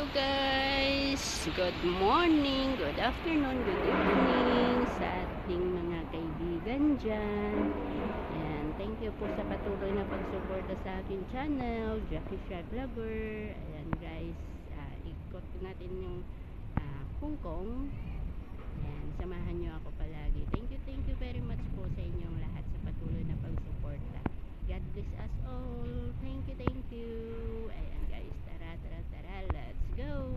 Hello guys! Good morning, good afternoon, good evening sa ating mga kaibigan dyan. And thank you po sa patuloy na pagsuporta sa aking channel, Jackie Shy Vlogger. Ayan guys, ikot natin yung Hong Kong. Ayan, samahan nyo ako palagi. Thank you very much po sa inyong lahat sa patuloy na pagsuporta. God bless us all. Thank you. Ayan guys, tara, let's go.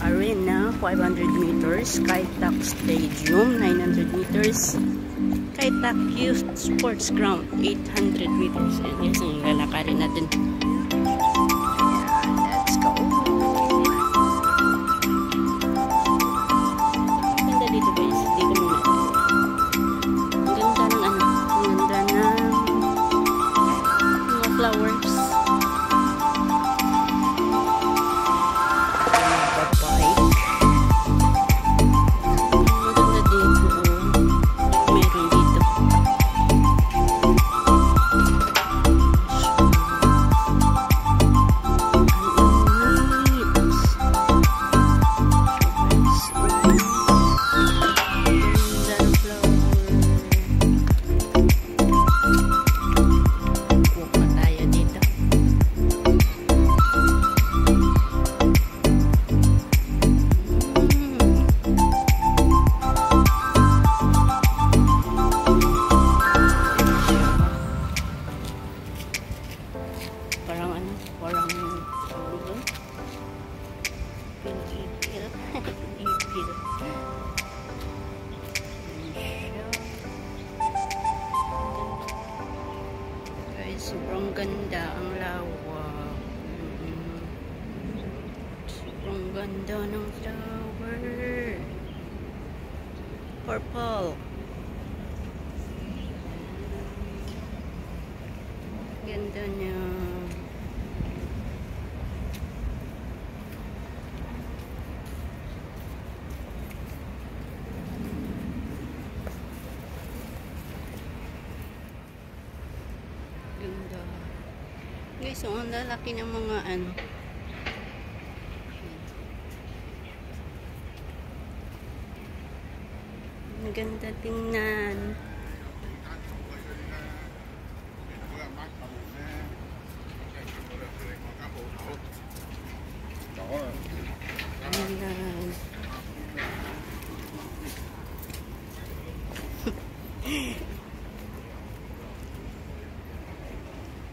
Arena 500 meters, Kai Tak Stadium 900 meters, Kai Tak Youth Sports Ground 800 meters. And yes, ang lalakarin natin. Let's go. Ganda dito guys, dito muna. Ang ganda ng ang ganda ng mga flowers. Sobrang ganda ang lawak. Sobrang ganda ng flower. Purple. Ganda niya. Ganda. Guys, so ang lalaki ng mga ano. Ang ganda tingnan. Ayan.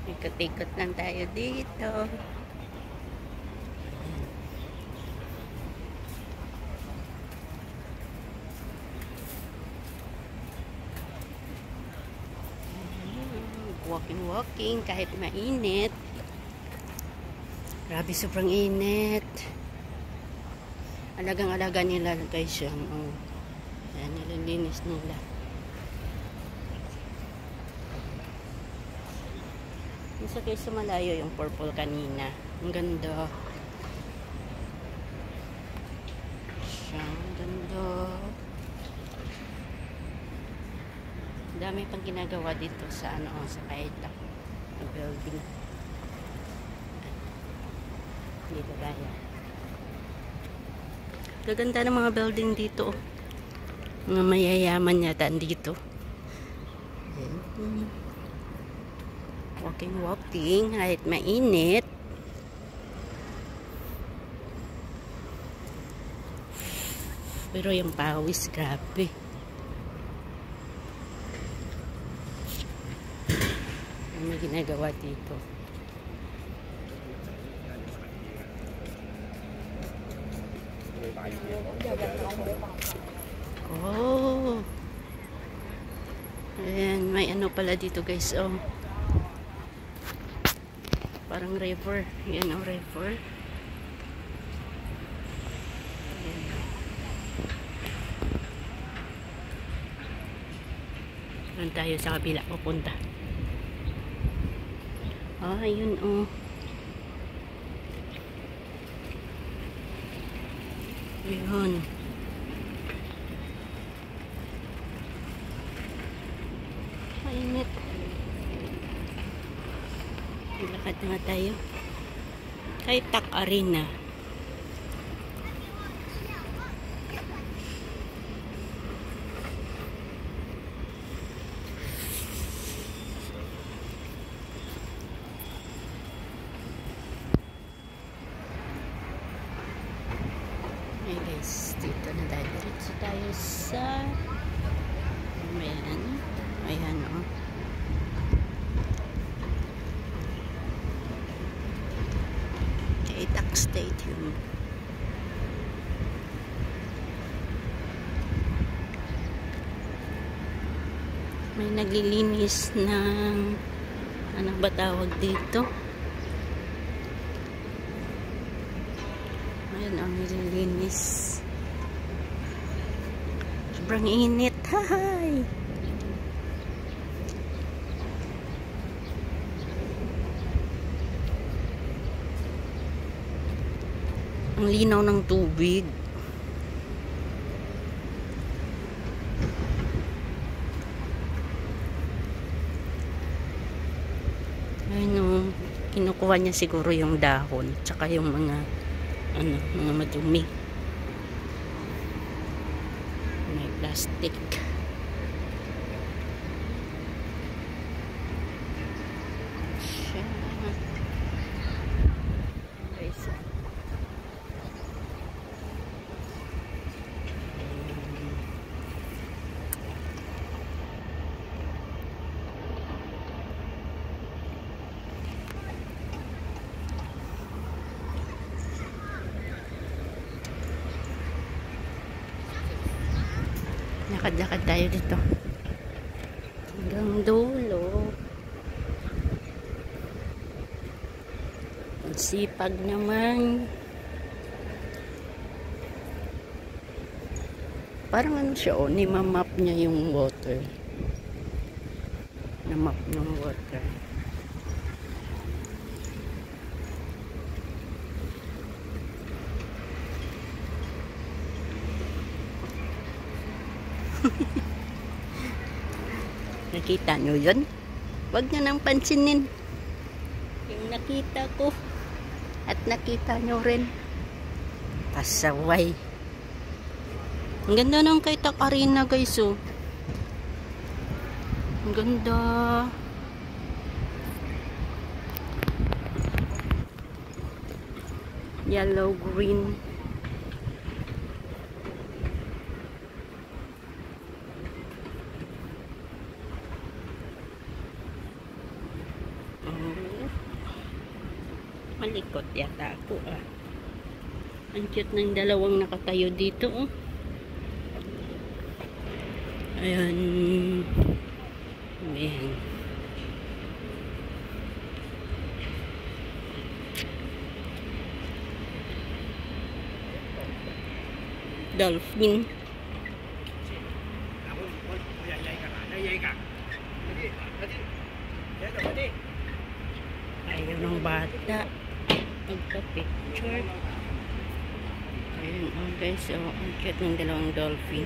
Ikot-ikot lang tayo dito. Walking kahit mainit. Grabe, sobrang init. Alagang-alaga nila guys yung yan, nililinis nila. Isa kayo sa malayo yung purple kanina. Ang ganda. Ang ganda. Dami pang ginagawa dito sa sa Kai Tak building. Dito tayo. Gaganda ng mga building dito. Mga mayayaman yata dito. Walking kahit mainit. Pero yung pawis, grabe. Ano may ginagawa dito? Oh. Ayan, may ano pala dito guys, oh. Parang river. Yan ang river. Doon tayo sa kabila pupunta. Ah, yun oh. Yun. Mainit. Lakad na tayo. Kay Tak Arena. Hey guys, dito na tayo. Diretso tayo sa ayan oh. Tak Stadium. May naglilinis ng ano ba tawag dito? Ayan ang nililinis. Sobrang init. Hay! Ang linaw ng tubig. Ayun o, kinukuha niya siguro yung dahon tsaka yung mga mga madumi. May plastic. Lakad-lakad tayo dito hanggang dulo. Ang sipag naman. Parang ano siya, oh, ni-map niya yung water. Na-map ng water. Nakita nyo yun? Huwag nyo nang pansinin yung nakita ko at nakita nyo rin. Pasaway. Ang ganda ng kay Tak Arena guys oh. Ang ganda. Yellow, green. Malikot yata ako ah. Ang cute ng dalawang nakatayo dito oh. Ayan. Ayan. Dolphin. Ayaw ng bata magpa-picture. Ayan oh guys, so ang cute ng dalawang dolphin.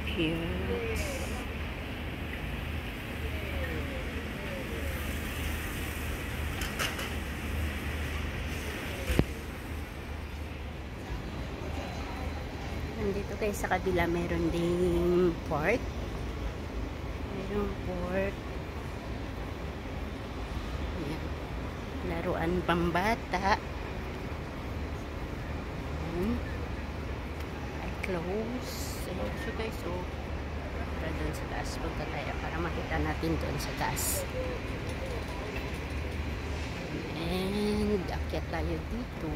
Cute. Nandito tayo sa kabila, meron ding park. Merong park. Ayan. Laruan pambata. I close. So guys, so para doon sa taas punta tayo para makita natin doon sa taas. And akyat tayo dito.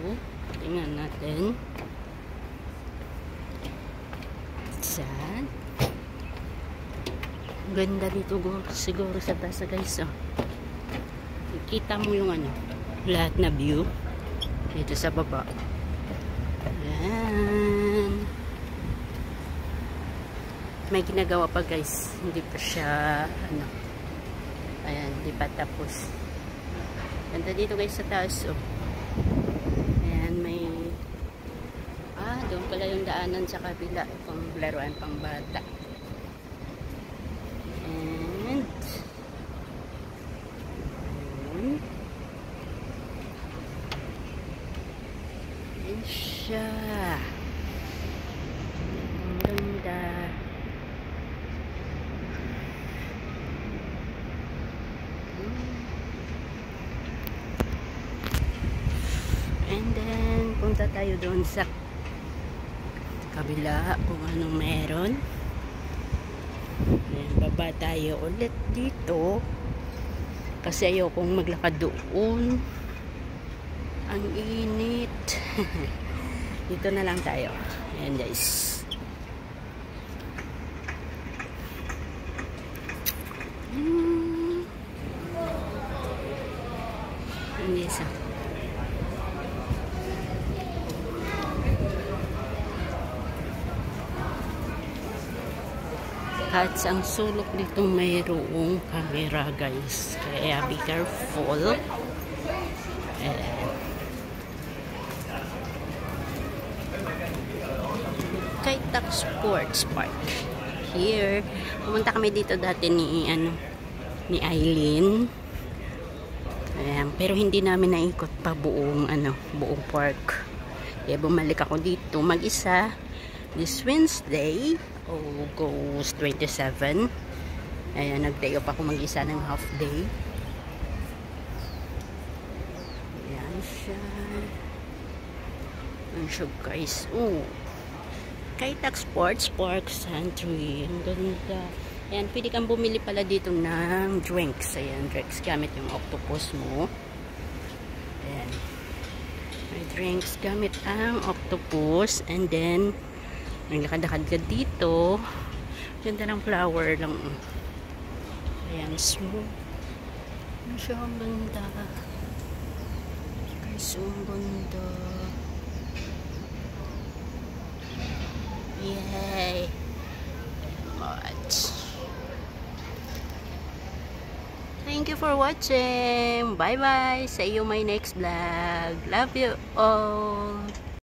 Tingnan natin. Saan? Ganda dito siguro sa taas guys. Oh. Kita mo yung ano, lahat na view dito sa baba. Ayan. May ginagawa pa guys, hindi pa siya ano, ayan, hindi pa tapos. Ganda dito guys sa taas. Oh. Ayan, may doon pala yung daanan sa kabila, pang laruan pang bata. And ayan siya. Ang ganda. And then punta tayo doon sa kabila kung anong meron. Ayan, baba tayo ulit dito kasi ayokong maglakad doon, ang init. Dito na lang tayo. Ayan guys. Hindi sa at ang sulok dito mayroong camera guys, kaya be careful. Kaitak Sports Park here. Pumunta kami dito dati ni Eileen. Ayan, pero hindi namin naikot pa buong buong park. Kaya bumalik ako dito mag-isa this Wednesday, August 27. Ayan, nag-day off ako mag-isa ng half day. Ayan siya. Ayan siya guys. Kaitak Sports Park Century. Ang ganda. Ayan, pwede kang bumili pala dito ng drinks. Ayan, drinks gamit yung octopus mo. Ayan. May drinks gamit ang octopus. And then naglakad-lakad ka dito. Ganda ng flower lang. Ayan, smooth. Ano siya, ang ganda. Guys, ang ganda. Yay! Much. Thank you for watching. Bye-bye. See you my next vlog. Love you all.